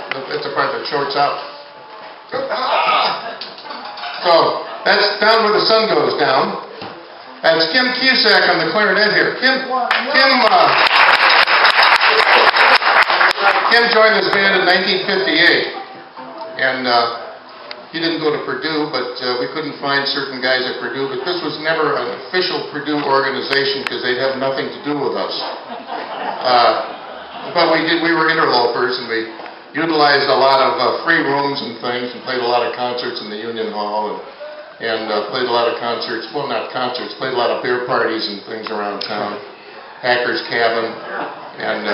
That's the part that shorts out. So that's down where the sun goes down. That's Kim Cusack on the clarinet here. Kim joined this band in 1958, and he didn't go to Purdue, but we couldn't find certain guys at Purdue. But this was never an official Purdue organization because they'd have nothing to do with us. But we were interlopers, and we utilized a lot of free rooms and things, and played a lot of concerts in the Union Hall, and played a lot of concerts, well, not concerts, played a lot of beer parties and things around town. Hacker's Cabin, and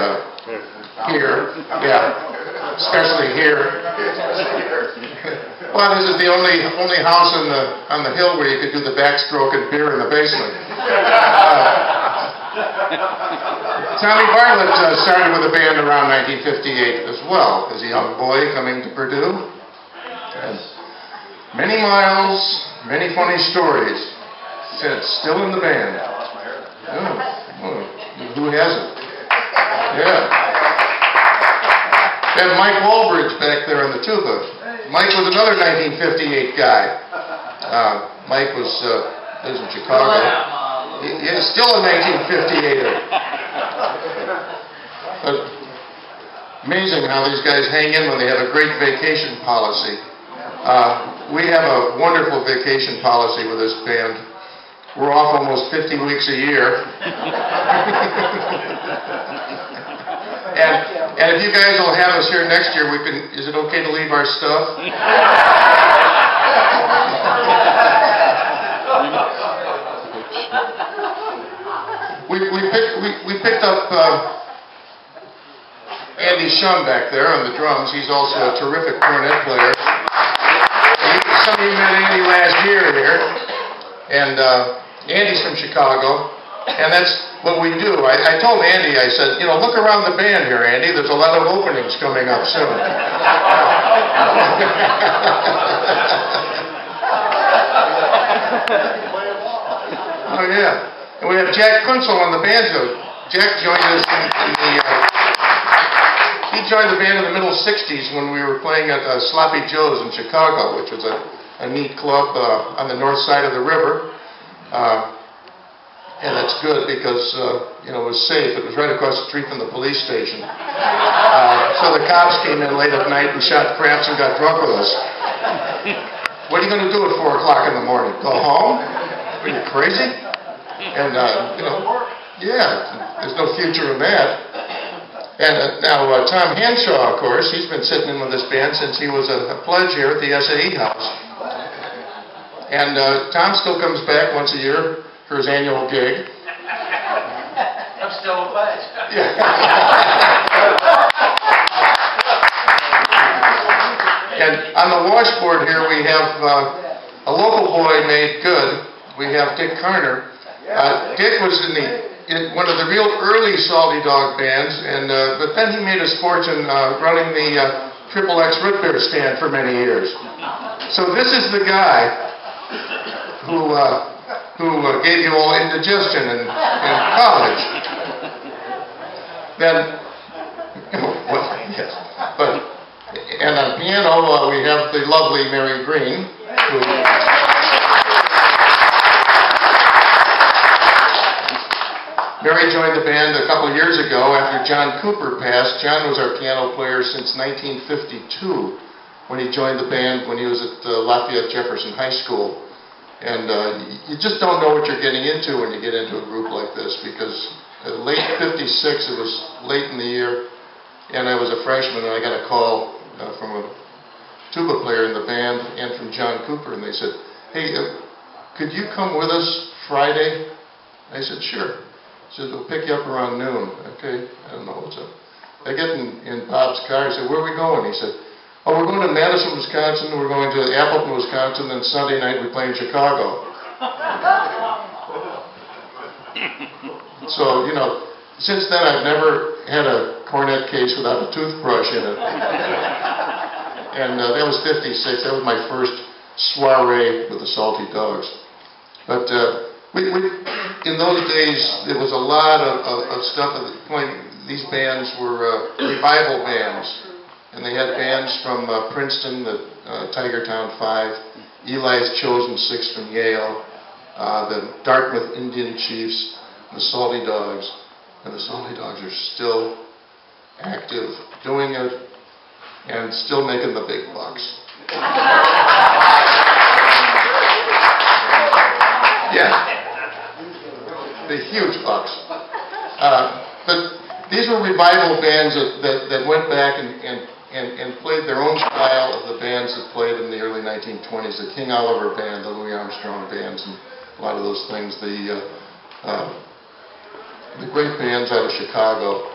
here, yeah, especially here. Well, this is the only house on the hill where you could do the backstroke and beer in the basement. Tommy Bartlett started with a band around 1958 as well, as a young boy coming to Purdue. And many miles, many funny stories. Said still in the band. Oh, who hasn't? Yeah. And Mike Walbridge back there on the tuba. Mike was another 1958 guy. Mike lives in Chicago. He is still a 1958er. But amazing how these guys hang in when they have a great vacation policy. We have a wonderful vacation policy with this band. We're off almost 50 weeks a year. And if you guys will have us here next year, is it okay to leave our stuff? We picked up Andy Shum back there on the drums. He's also a terrific cornet player. Some of you met Andy last year here. And Andy's from Chicago. And that's what we do. I told Andy, I said, you know, look around the band here, Andy. There's a lot of openings coming up soon. Oh, yeah. And we have Jack Kunzel on the banjo. Jack joined us he joined the band in the middle 60s when we were playing at Sloppy Joe's in Chicago, which was a neat club on the north side of the river. And it's good because, you know, it was safe. It was right across the street from the police station. So the cops came in late at night and shot craps and got drunk with us. What are you going to do at 4 o'clock in the morning? Go home? Are you crazy? And, you know, yeah, there's no future in that. And now Tom Hanshaw, of course, he's been sitting in with this band since he was a pledge here at the SAE house. And Tom still comes back once a year for his annual gig. I'm still a pledge. Yeah. And on the washboard here we have a local boy made good. We have Dick Carner. Dick was in one of the real early Salty Dog bands, and but then he made his fortune running the XXX root beer stand for many years. So this is the guy who gave you all indigestion in college. Then, well, yes. And on piano, we have the lovely Mary Green, who Mary joined the band a couple years ago after John Cooper passed. John was our piano player since 1952 when he joined the band when he was at Lafayette Jefferson High School. And you just don't know what you're getting into when you get into a group like this, because late 56, it was late in the year, and I was a freshman, and I got a call from a tuba player in the band and from John Cooper, and they said, hey, could you come with us Friday? I said, sure. He said, we'll pick you up around noon. Okay, I don't know what's up. I get in Bob's car. I said, where are we going? He said, oh, we're going to Madison, Wisconsin. We're going to Appleton, Wisconsin. Then Sunday night we play in Chicago. So, you know, since then I've never had a cornet case without a toothbrush in it. And that was 56. That was my first soiree with the Salty Dogs. But in those days, there was a lot of stuff. These bands were revival bands. And they had bands from Princeton, the Tiger Town 5, Eli's Chosen 6 from Yale, the Dartmouth Indian Chiefs, the Salty Dogs. And the Salty Dogs are still active, doing it, and still making the big bucks. Yeah, the huge bucks. But these were revival bands that went back and played their own style of the bands that played in the early 1920s, the King Oliver Band, the Louis Armstrong bands, and a lot of those things. The great bands out of Chicago,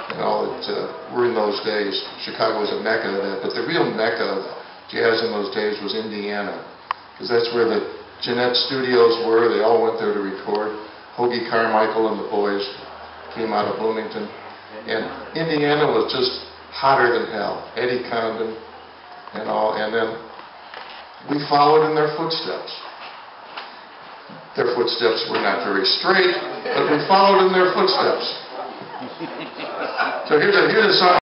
that were in those days. Chicago was a mecca of that, but the real mecca of jazz in those days was Indiana, because that's where the Jeanette Studios were. They all went there to record. Hoagie Carmichael and the boys came out of Bloomington, and Indiana was just hotter than hell. Eddie Condon and all, and then we followed in their footsteps. Their footsteps were not very straight, but we followed in their footsteps. So here's a song.